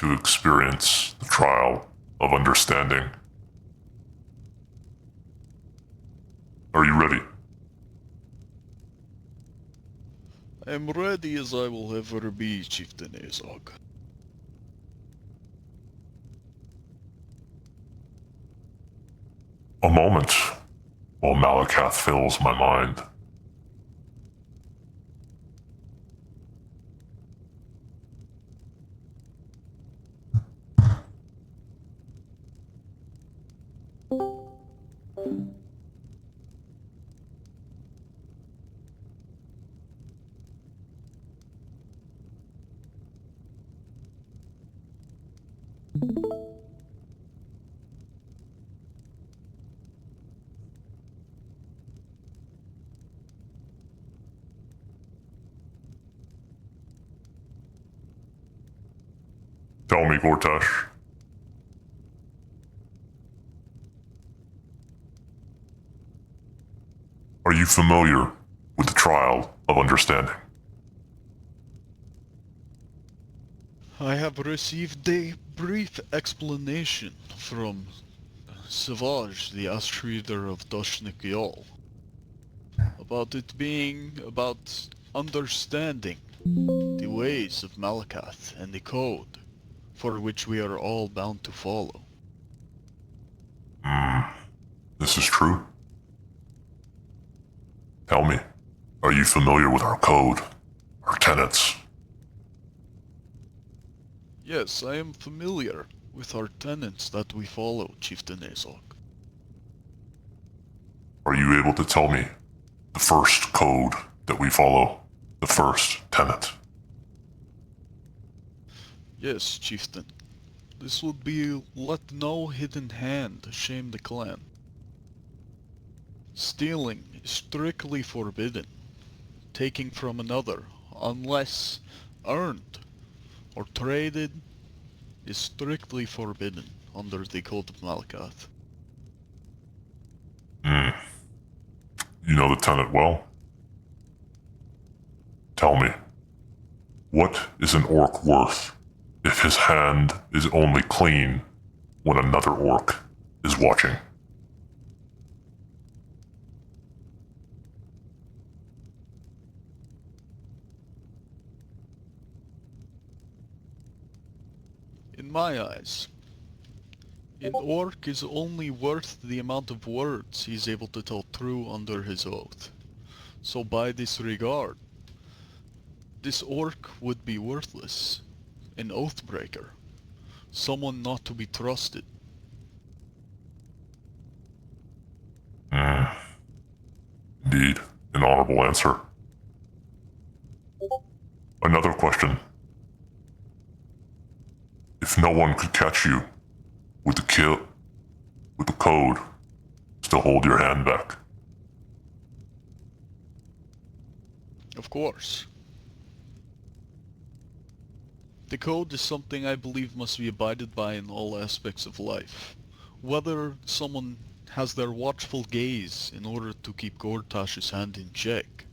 to experience the trial of understanding. Are you ready? I am ready as I will ever be, Chieftain Keizaal. A moment while Malakath fills my mind. Tell me, Gor'Tash. Are you familiar with the trial of understanding? I have received a brief explanation from Savage, the Ash-Reader of Keizaal, about it being about understanding the ways of Malakath and the code for which we are all bound to follow. This is true. Tell me, are you familiar with our code, our tenets? Yes, I am familiar with our tenets that we follow, Chieftain Keizaal. Are you able to tell me the first code that we follow, the first tenet? Yes, Chieftain. This would be let no hidden hand shame the clan. Stealing is strictly forbidden. Taking from another, unless earned or traded, is strictly forbidden under the Code of Malakath. You know the tenet well. Tell me, what is an orc worth if his hand is only clean when another orc is watching? In my eyes, an orc is only worth the amount of words he is able to tell true under his oath. So by this regard, this orc would be worthless, an oathbreaker, someone not to be trusted. Indeed, an honorable answer. Another question. If no one could catch you, would the code still hold your hand back? Of course. The code is something I believe must be abided by in all aspects of life. Whether someone has their watchful gaze in order to keep Gor'Tash's hand in check,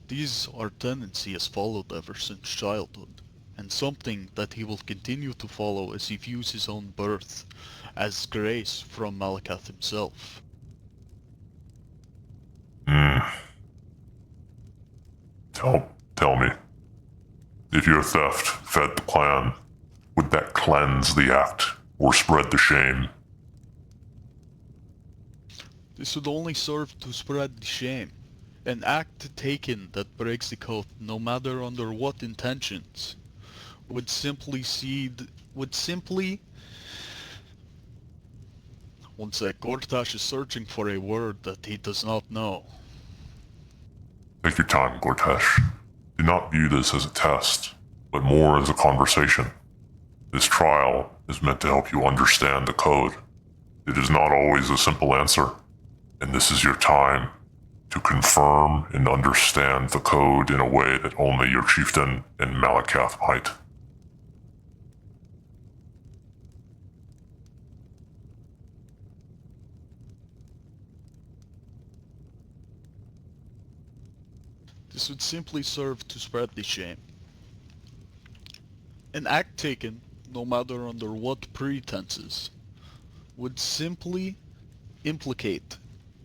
these are tenets he has followed ever since childhood, and something that he will continue to follow as he views his own birth as grace from Malakath himself. Tell me, if your theft fed the clan, would that cleanse the act or spread the shame? This would only serve to spread the shame. An act taken that breaks the code, no matter under what intentions, would simply one sec, Gor'Tash is searching for a word that he does not know. Take your time, Gor'Tash. Do not view this as a test, but more as a conversation. This trial is meant to help you understand the code. It is not always a simple answer, and this is your time to confirm and understand the code in a way that only your chieftain and Malakath might. This would simply serve to spread the shame. An act taken no matter under what pretenses, would simply implicate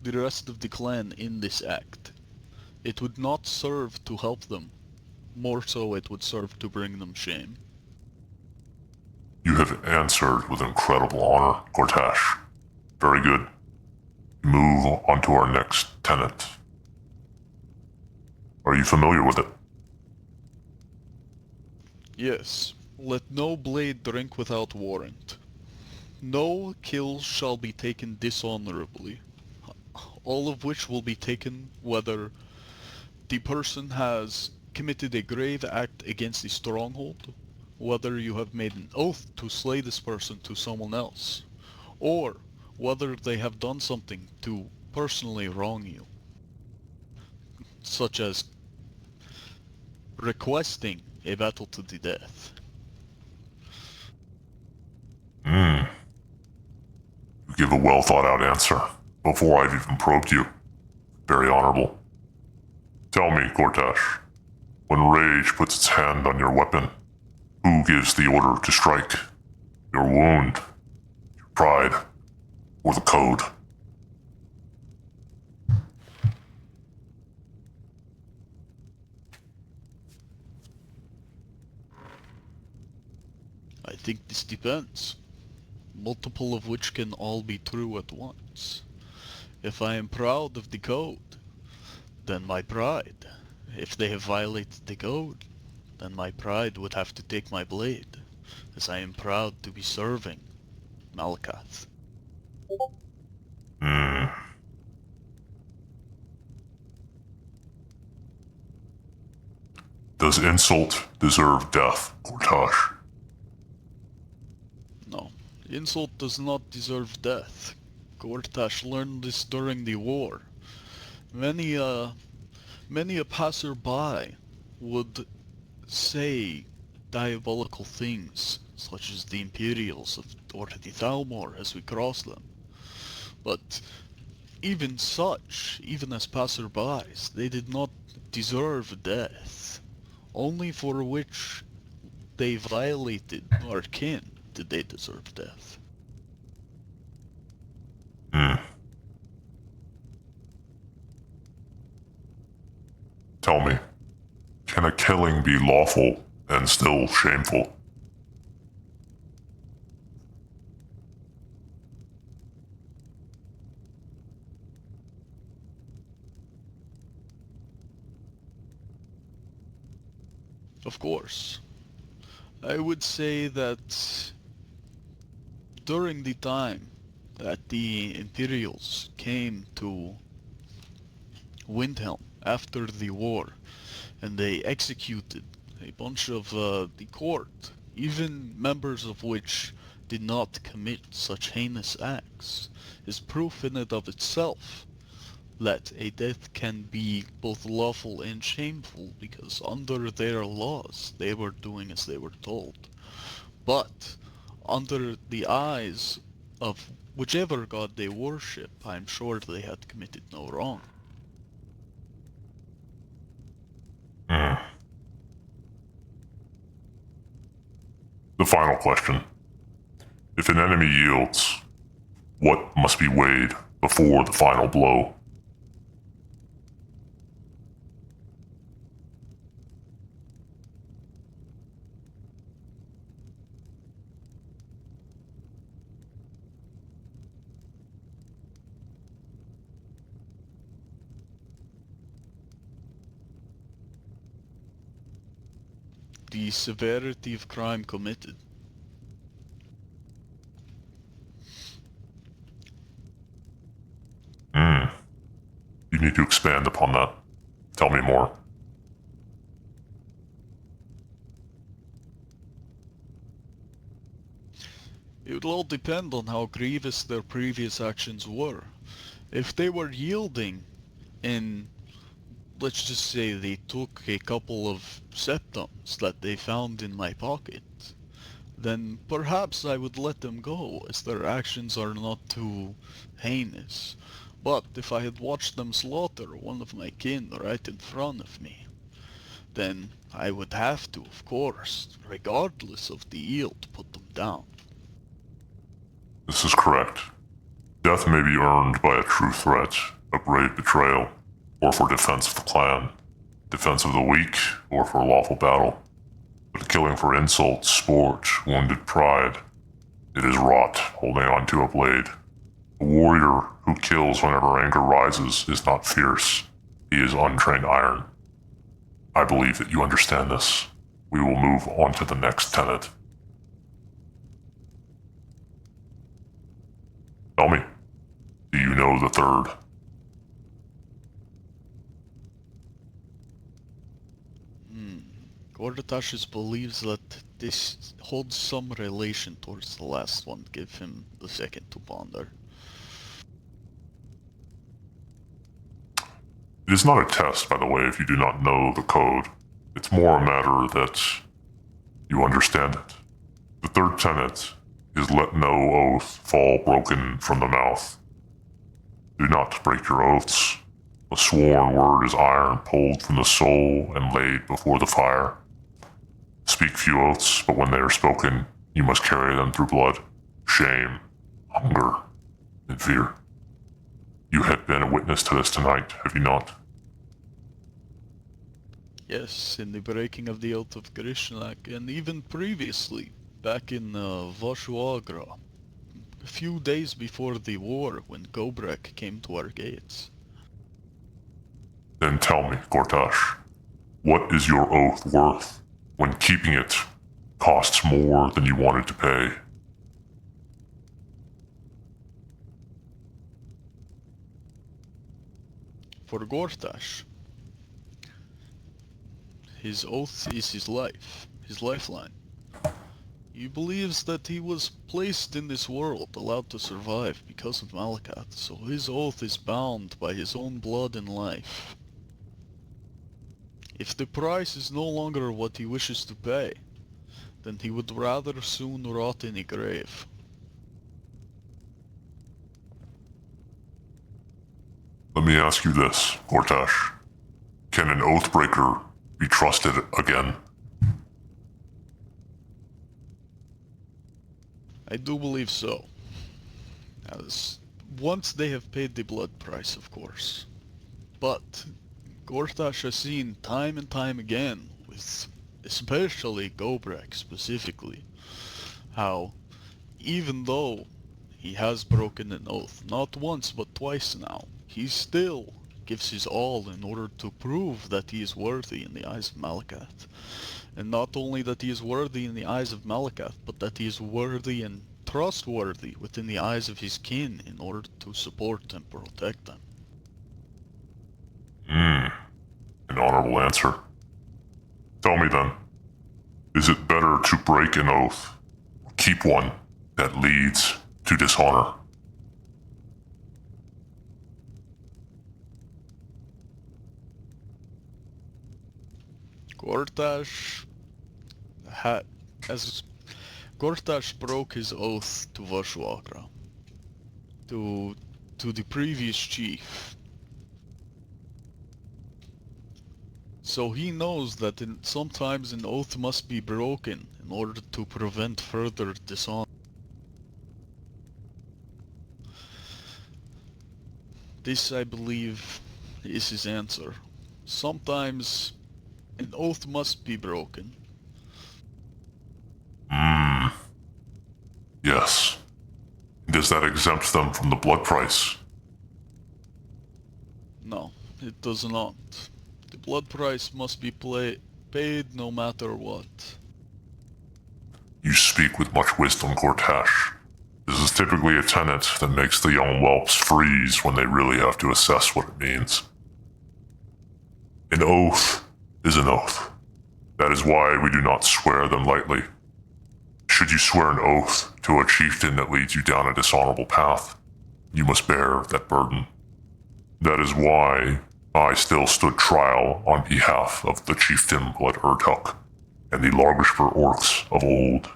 the rest of the clan in this act. It would not serve to help them. More so, it would serve to bring them shame. You have answered with incredible honor, Gor'Tash. Very good. Move on to our next tenet. Are you familiar with it? Yes, let no blade drink without warrant. No kill shall be taken dishonorably, all of which will be taken whether the person has committed a grave act against the stronghold, whether you have made an oath to slay this person to someone else, or whether they have done something to personally wrong you, such as requesting a battle to the death. You give a well thought out answer before I've even probed you. Very honorable. Tell me, Gor'Tash, when rage puts its hand on your weapon, who gives the order to strike? Your wound, your pride, or the code? I think this depends. Multiple of which can all be true at once. If I am proud of the code, then my pride. If they have violated the code, then my pride would have to take my blade, as I am proud to be serving Malakath. Does insult deserve death, Gor'Tash? No, insult does not deserve death. Gor'Tash learned this during the war. Many a passerby would say diabolical things, such as the Imperials or the Thalmor as we cross them. But even such, even as passerbys, they did not deserve death. Only for which they violated our kin did they deserve death. Tell me, can a killing be lawful and still shameful? Of course. I would say that during the time that the Imperials came to Windhelm after the war, and they executed a bunch of the court, even members of which did not commit such heinous acts, is proof in and of itself that a death can be both lawful and shameful, because under their laws they were doing as they were told. But under the eyes of whichever god they worship, I'm sure they had committed no wrong. The final question. If an enemy yields, what must be weighed before the final blow? The severity of crime committed. You need to expand upon that. Tell me more. It would all depend on how grievous their previous actions were. If they were yielding in, let's just say they took a couple of septums that they found in my pocket, then perhaps I would let them go, as their actions are not too heinous. But if I had watched them slaughter one of my kin right in front of me, then I would have to, of course, regardless of the yield, put them down. This is correct. Death may be earned by a true threat, a brave betrayal, or for defense of the clan, defense of the weak, or for lawful battle. But killing for insult, sport, wounded pride, it is rot, holding on to a blade. A warrior who kills whenever anger rises is not fierce. He is untrained iron. I believe that you understand this. We will move on to the next tenet. Tell me, do you know the third? Gor'Tash believes that this holds some relation towards the last one. Give him the second to ponder. It is not a test, by the way, if you do not know the code. It's more a matter that you understand it. The third tenet is let no oath fall broken from the mouth. Do not break your oaths. A sworn word is iron pulled from the soul and laid before the fire. Speak few oaths, but when they are spoken, you must carry them through blood, shame, hunger, and fear. You have been a witness to this tonight, have you not? Yes, in the breaking of the Oath of Grishnak, and even previously, back in Vashuagra, a few days before the war when Gobrak came to our gates. Then tell me, Gor'Tash, what is your oath worth when keeping it costs more than you wanted to pay? For Gor'Tash, his oath is his life, his lifeline. He believes that he was placed in this world, allowed to survive because of Malacath, so his oath is bound by his own blood and life. If the price is no longer what he wishes to pay, then he would rather soon rot in a grave. Let me ask you this, Gor'Tash. Can an oathbreaker be trusted again? I do believe so. As once they have paid the blood price, of course. But Gor'Tash has seen time and time again, with especially Gobrak specifically, how even though he has broken an oath, not once but twice now, he still gives his all in order to prove that he is worthy in the eyes of Malacath. And not only that he is worthy in the eyes of Malacath, but that he is worthy and trustworthy within the eyes of his kin in order to support and protect them. An honorable answer. Tell me then, is it better to break an oath or keep one that leads to dishonor? Gor'Tash as Gor'Tash broke his oath to Vashuagra, to the previous chief. So he knows that sometimes an oath must be broken in order to prevent further dishonor. This, I believe, is his answer. Sometimes an oath must be broken. Yes. Does that exempt them from the blood price? No, it does not. The blood price must be paid no matter what. You speak with much wisdom, Gor'Tash. This is typically a tenet that makes the young whelps freeze when they really have to assess what it means. An oath is an oath. That is why we do not swear them lightly. Should you swear an oath to a chieftain that leads you down a dishonorable path, you must bear that burden. That is why I still stood trial on behalf of the chieftain Blood Urtuk and the Largishper orcs of old.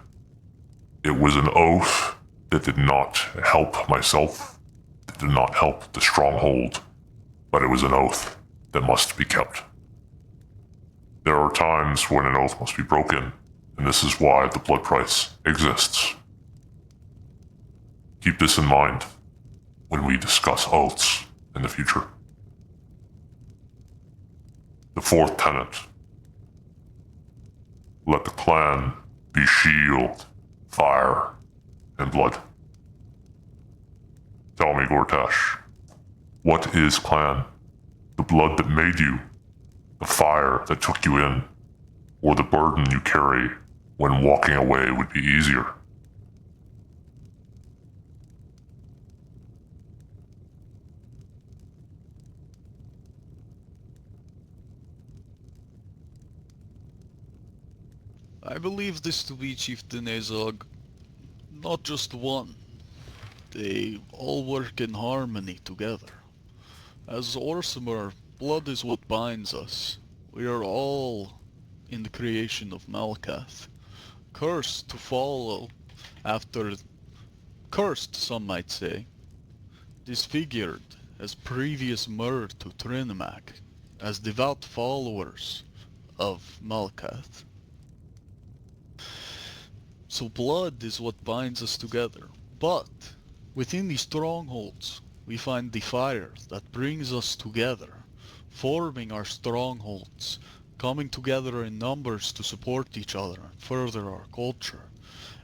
It was an oath that did not help myself, that did not help the stronghold, but it was an oath that must be kept. There are times when an oath must be broken, and this is why the blood price exists. Keep this in mind when we discuss oaths in the future. The fourth tenet. Let the clan be shield, fire, and blood. Tell me, Gor'Tash, what is clan? The blood that made you, the fire that took you in, or the burden you carry when walking away would be easier? I believe this to be Chieftain Keizaal, not just one. They all work in harmony together. As Orsimer, blood is what binds us. We are all in the creation of Malakath, cursed to follow after... cursed, some might say. Disfigured as previous Mer to Trinimac, as devout followers of Malakath. So blood is what binds us together, but within these strongholds we find the fire that brings us together, forming our strongholds, coming together in numbers to support each other and further our culture,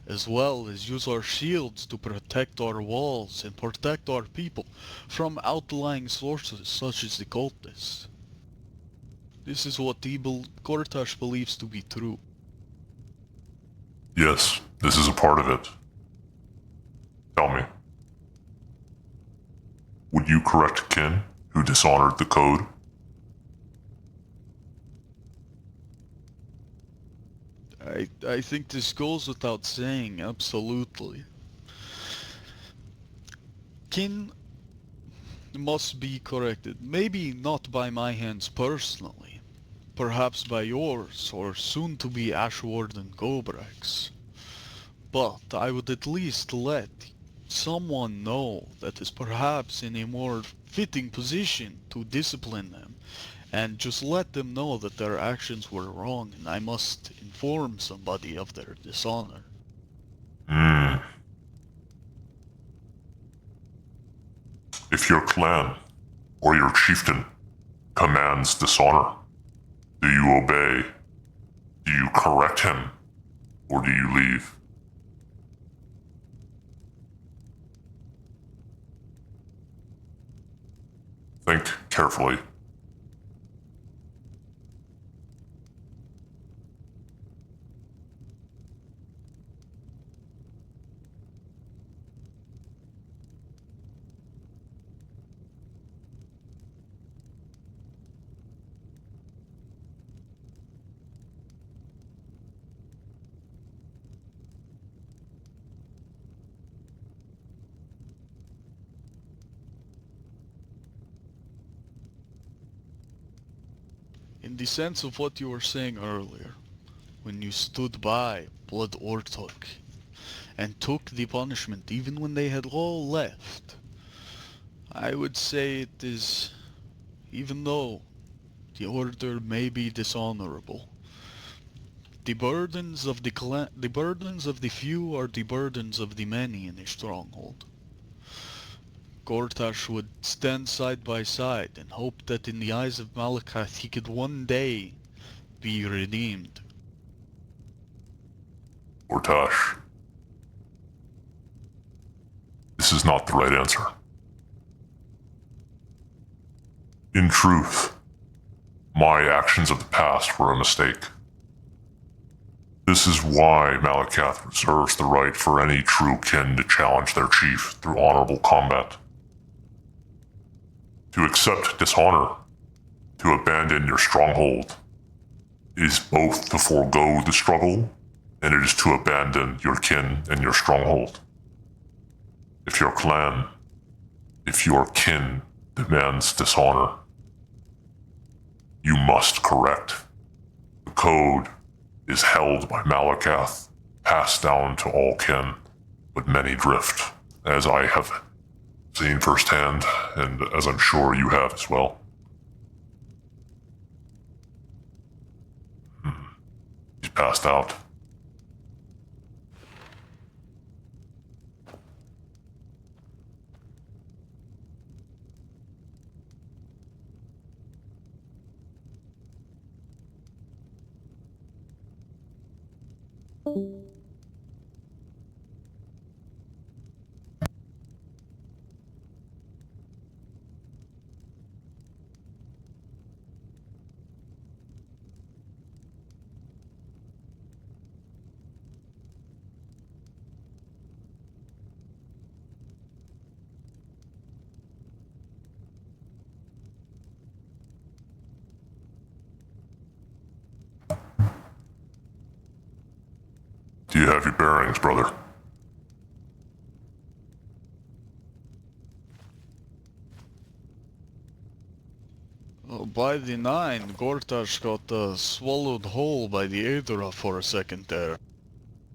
as well as use our shields to protect our walls and protect our people from outlying sources such as the cultists. This is what Gor'Tash believes to be true. Yes, this is a part of it. Tell me, would you correct kin who dishonored the code? I think this goes without saying, absolutely. Kin must be corrected. Maybe not by my hands personally. Perhaps by yours, or soon to be Ashwarden Gobrax. But I would at least let someone know that is perhaps in a more fitting position to discipline them, and just let them know that their actions were wrong and I must inform somebody of their dishonor. If your clan or your chieftain commands dishonor, do you obey? Do you correct him? Or do you leave? Think carefully. In the sense of what you were saying earlier, when you stood by Blood Ortok and took the punishment even when they had all left, I would say it is, even though the order may be dishonorable, the burdens of the few are the burdens of the many in a stronghold. Gor'Tash would stand side by side and hope that in the eyes of Malakath he could one day be redeemed. Gor'Tash, this is not the right answer. In truth, my actions of the past were a mistake. This is why Malakath reserves the right for any true kin to challenge their chief through honorable combat. To accept dishonor, to abandon your stronghold, is both to forego the struggle, and it is to abandon your kin and your stronghold. If your clan, if your kin demands dishonor, you must correct. The code is held by Malakath, passed down to all kin, but many drift, as I have seen firsthand, and as I'm sure you have as well. passed out. Do you have your bearings, brother? Oh, by the 9, Gor'Tash got swallowed whole by the Aedra for a second there.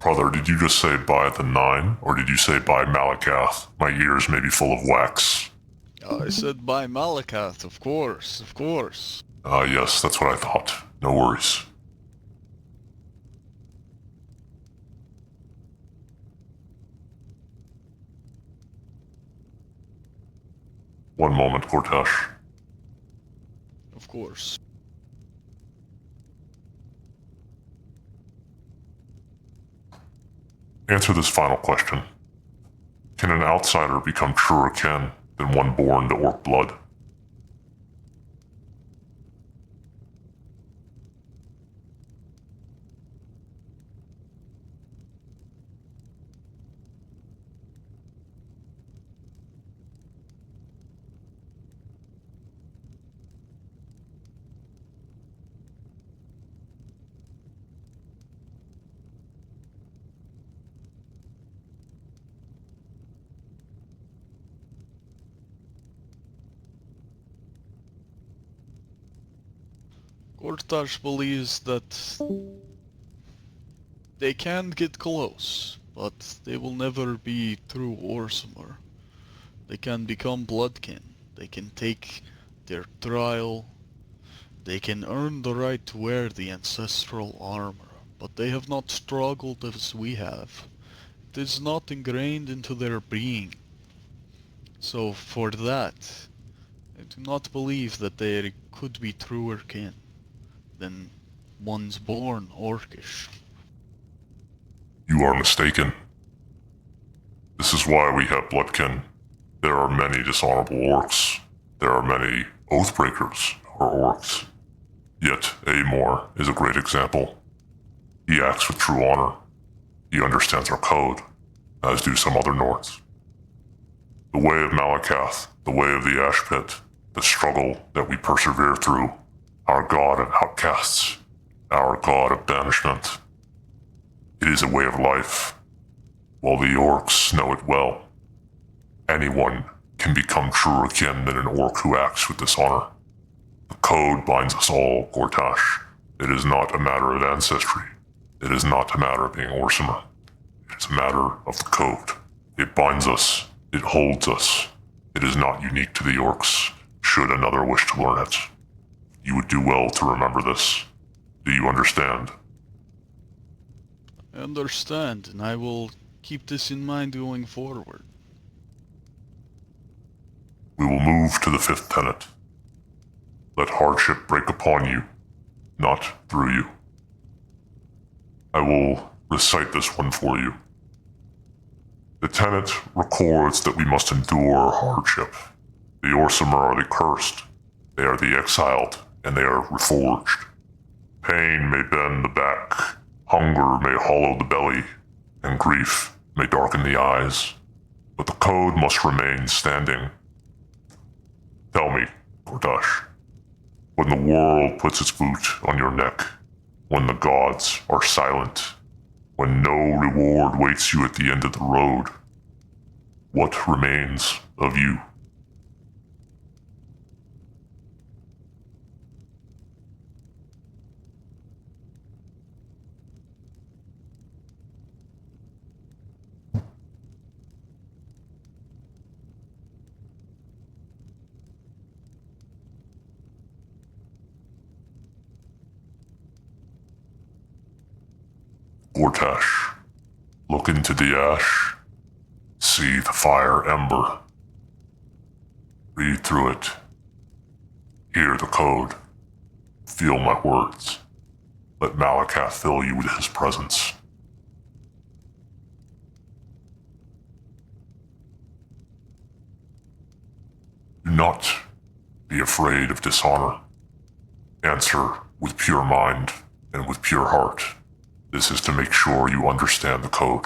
Brother, did you just say by the 9, or did you say by Malakath? My ears may be full of wax. I said by Malakath, of course, of course. Yes, that's what I thought. No worries. One moment, Gor'Tash. Of course. Answer this final question. Can an outsider become truer kin than one born to orc blood? Gor'Tash believes that they can get close, but they will never be true Orsimer. They can become bloodkin. They can take their trial. They can earn the right to wear the ancestral armor, but they have not struggled as we have. It is not ingrained into their being. So for that, I do not believe that they could be truer kin than ones born orcish. You are mistaken. This is why we have bloodkin. There are many dishonorable orcs. There are many oathbreakers who are orcs. Yet Amor is a great example. He acts with true honor. He understands our code, as do some other Nords. The way of Malakath, the way of the Ash Pit, the struggle that we persevere through, our god of outcasts, our god of banishment. It is a way of life. While the orcs know it well, anyone can become truer kin than an orc who acts with dishonor. The code binds us all, Gor'Tash. It is not a matter of ancestry. It is not a matter of being Orsimer. It is a matter of the code. It binds us. It holds us. It is not unique to the orcs, should another wish to learn it. You would do well to remember this. Do you understand? I understand, and I will keep this in mind going forward. We will move to the 5th tenet. Let hardship break upon you, not through you. I will recite this one for you. The tenet records that we must endure hardship. The Orsimer are the cursed, they are the exiled, and they are reforged. Pain may bend the back, hunger may hollow the belly, and grief may darken the eyes, but the code must remain standing. Tell me, Gor'Tash, when the world puts its boot on your neck, when the gods are silent, when no reward waits you at the end of the road, what remains of you? Gor'Tash, look into the ash, see the fire ember. Read through it. Hear the code. Feel my words. Let Malakath fill you with his presence. Do not be afraid of dishonor. Answer with pure mind and with pure heart. This is to make sure you understand the code.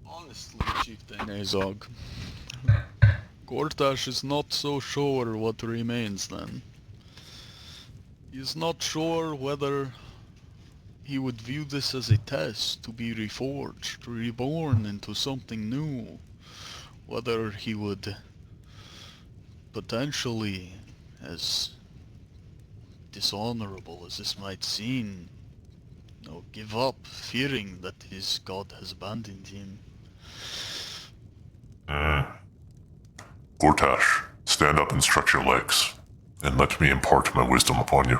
Honestly, Chieftain Azog, Gor'Tash is not so sure what remains then. He is not sure whether he would view this as a test to be reforged, reborn into something new. Whether he would potentially, as dishonorable as this might seem, give up, fearing that his god has abandoned him. Gor'Tash, stand up and stretch your legs, and let me impart my wisdom upon you.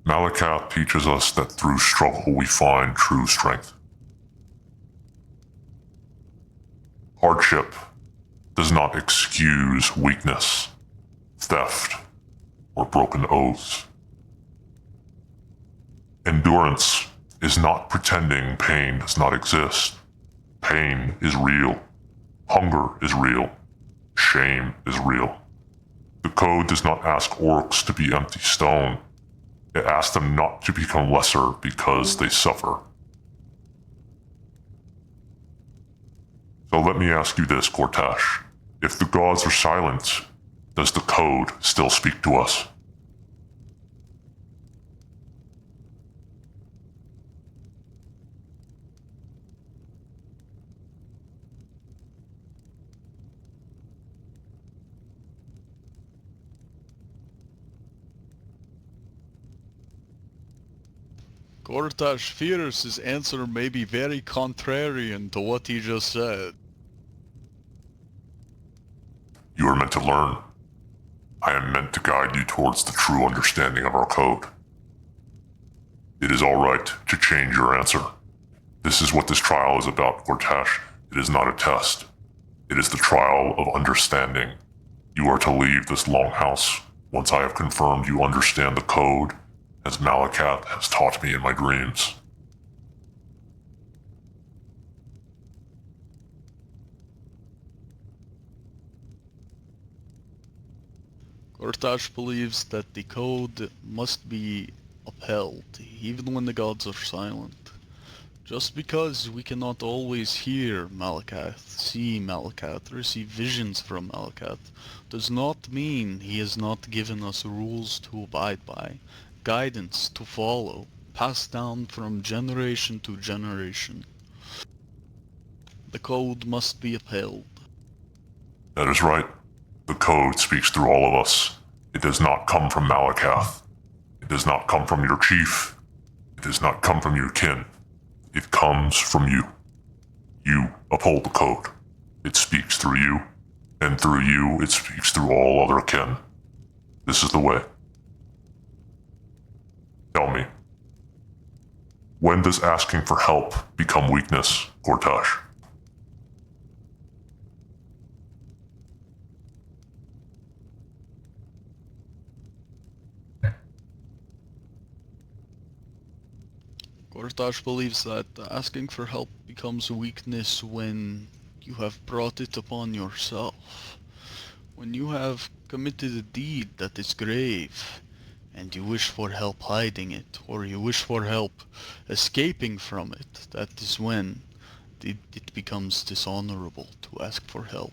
Malakath teaches us that through struggle we find true strength. Hardship does not excuse weakness, theft, or broken oaths. Endurance is not pretending pain does not exist. Pain is real. Hunger is real. Shame is real. The code does not ask orcs to be empty stone. It asks them not to become lesser because they suffer. So let me ask you this, Gor'Tash. If the gods are silent, does the code still speak to us? Gor'Tash fears his answer may be very contrarian to what he just said. You are meant to learn. I am meant to guide you towards the true understanding of our code. It is all right to change your answer. This is what this trial is about, Gor'Tash. It is not a test. It is the trial of understanding. You are to leave this longhouse once I have confirmed you understand the code, as Malakath has taught me in my dreams. Gor'Tash believes that the code must be upheld, even when the gods are silent. Just because we cannot always hear Malakath, see Malakath, receive visions from Malakath, does not mean he has not given us rules to abide by, guidance to follow, passed down from generation to generation. The code must be upheld. That is right. The code speaks through all of us. It does not come from Malakath. It does not come from your chief. It does not come from your kin. It comes from you. You uphold the code. It speaks through you, and through you it speaks through all other kin. This is the way. Tell me, when does asking for help become weakness, Gor'Tash? Gor'Tash believes that asking for help becomes weakness when you have brought it upon yourself. When you have committed a deed that is grave, and you wish for help hiding it, or you wish for help escaping from it, that is when it becomes dishonorable to ask for help.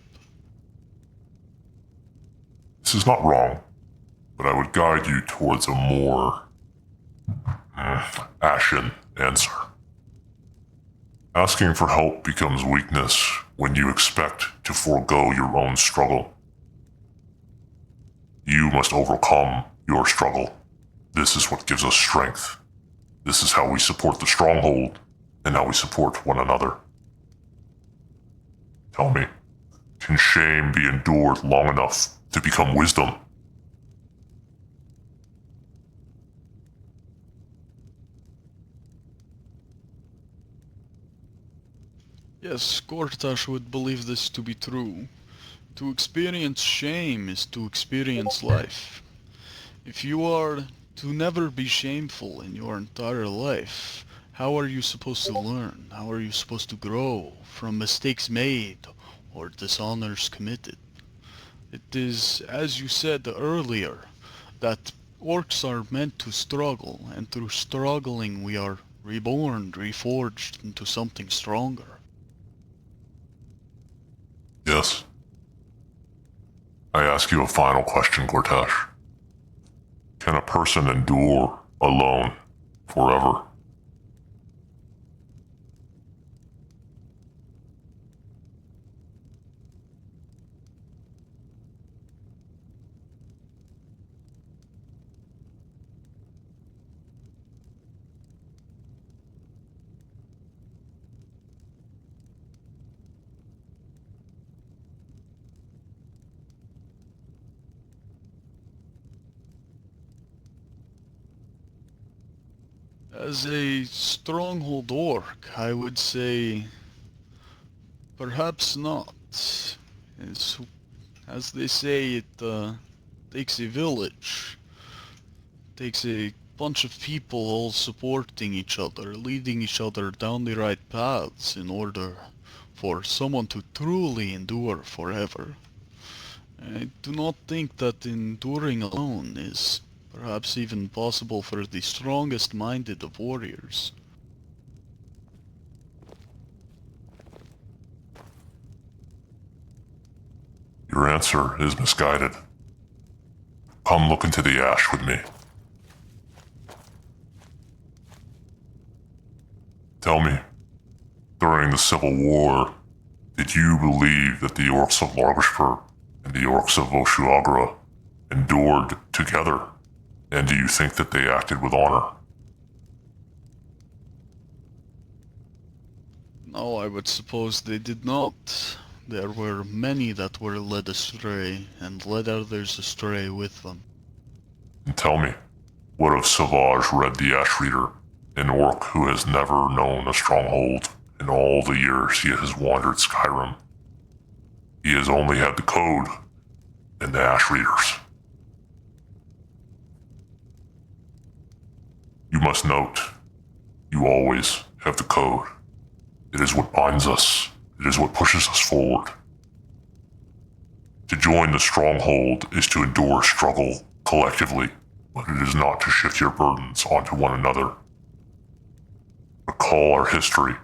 This is not wrong, but I would guide you towards a more ashen answer. Asking for help becomes weakness when you expect to forego your own struggle. You must overcome your struggle. This is what gives us strength. This is how we support the stronghold and how we support one another. Tell me, can shame be endured long enough to become wisdom? Yes, Gor'Tash would believe this to be true. To experience shame is to experience life. If you are to never be shameful in your entire life, how are you supposed to learn? How are you supposed to grow from mistakes made or dishonors committed? It is, as you said earlier, that orcs are meant to struggle, and through struggling we are reborn, reforged into something stronger. Yes. I ask you a final question, Gor'Tash. Can a person endure alone forever? As a stronghold orc, I would say perhaps not. As, as they say, it takes a village, takes a bunch of people all supporting each other, leading each other down the right paths in order for someone to truly endure forever. I do not think that enduring alone is perhaps even possible for the strongest minded of warriors. Your answer is misguided. Come look into the ash with me. Tell me, during the Civil War, did you believe that the orcs of Largashpur and the orcs of Voshuagra endured together? And do you think that they acted with honor? No, I would suppose they did not. There were many that were led astray, and led others astray with them. And tell me, what of Savage Red the Ash Reader, an orc who has never known a stronghold in all the years he has wandered Skyrim? He has only had the code and the Ash Readers. You must note, you always have the code. It is what binds us. It is what pushes us forward. To join the stronghold is to endure struggle collectively, but it is not to shift your burdens onto one another. Recall our history,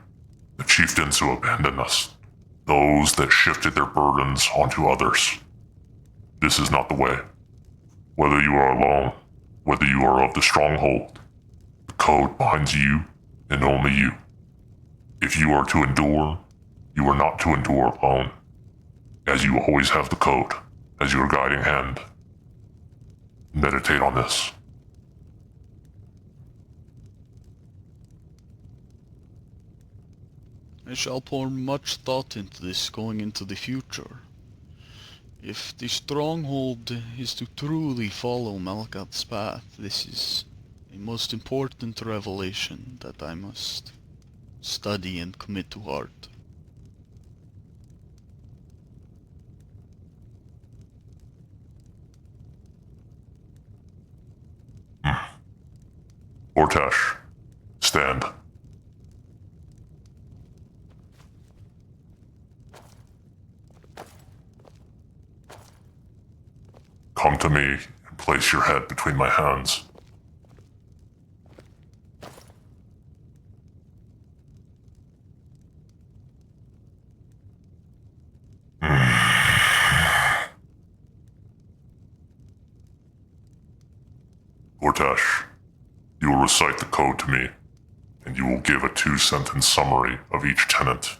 the chieftains who abandoned us, those that shifted their burdens onto others. This is not the way. Whether you are alone, whether you are of the stronghold, the code binds you and only you. If you are to endure, you are not to endure alone, as you always have the code as your guiding hand. Meditate on this. I shall pour much thought into this going into the future. If the stronghold is to truly follow Malkath's path, this is a most important revelation that I must study and commit to heart. Gor'Tash, stand. Come to me and place your head between my hands. Gor'Tash, you will recite the code to me, and you will give a 2-sentence summary of each tenet,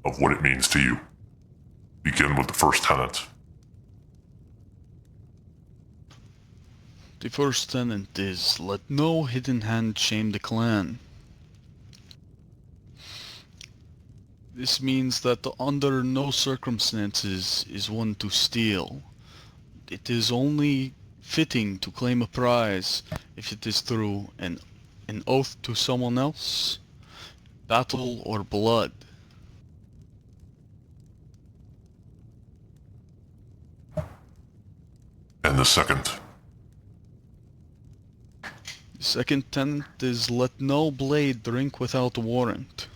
of what it means to you. Begin with the first tenet. The first tenet is, let no hidden hand shame the clan. This means that under no circumstances is one to steal. It is only fitting to claim a prize if it is through an oath to someone else, battle, or blood. And the second. The second tenet is let no blade drink without warrant.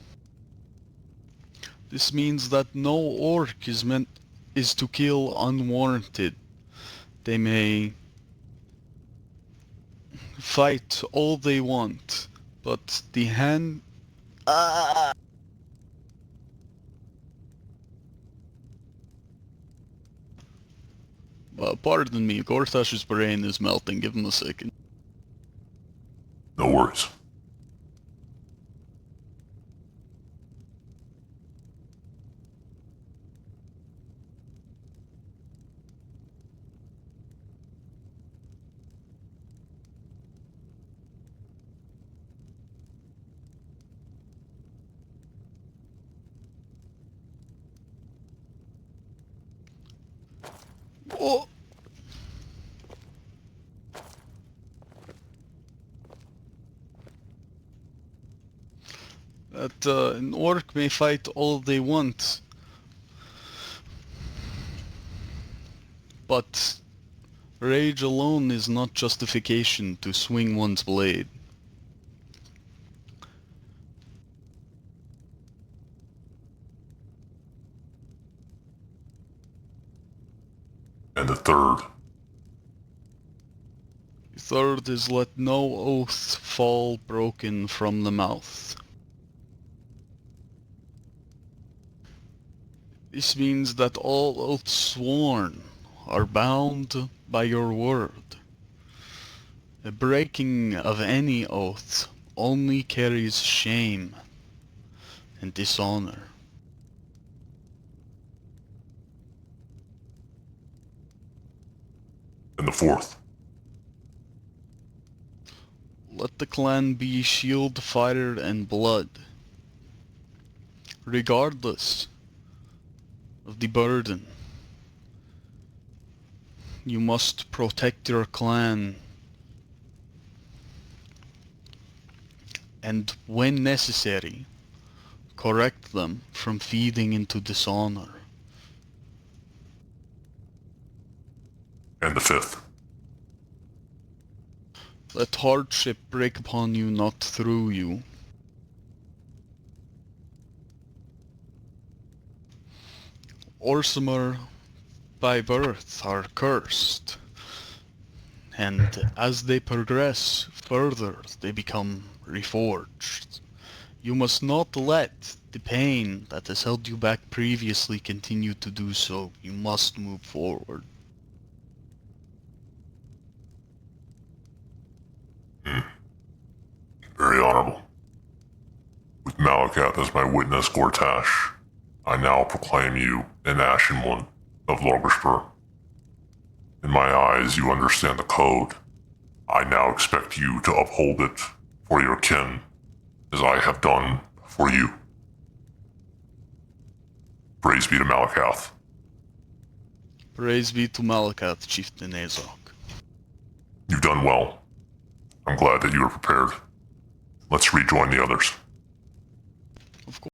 This means that no orc is to kill unwarranted. They may fight all they want, but the hand... pardon me, Gor'Tash's brain is melting. Give him a second. No worries. Oh! That an orc may fight all they want, but rage alone is not justification to swing one's blade. And the third. The third is let no oath fall broken from the mouth. This means that all oaths sworn are bound by your word. The breaking of any oath only carries shame and dishonor. And the fourth. Let the clan be shield, fire, and blood. Regardless of the burden, you must protect your clan, and when necessary, correct them from feeding into dishonor. And the fifth. Let hardship break upon you, not through you. Orsimer by birth are cursed, and as they progress further, they become reforged. You must not let the pain that has held you back previously continue to do so. You must move forward. Very honorable. With Malakath as my witness, Gor'Tash, I now proclaim you an Ashen One of Loggerspur. In my eyes, you understand the code. I now expect you to uphold it for your kin, as I have done for you. Praise be to Malakath. Praise be to Malakath, Chieftain Azog. You've done well. I'm glad that you are prepared. Let's rejoin the others. Of course.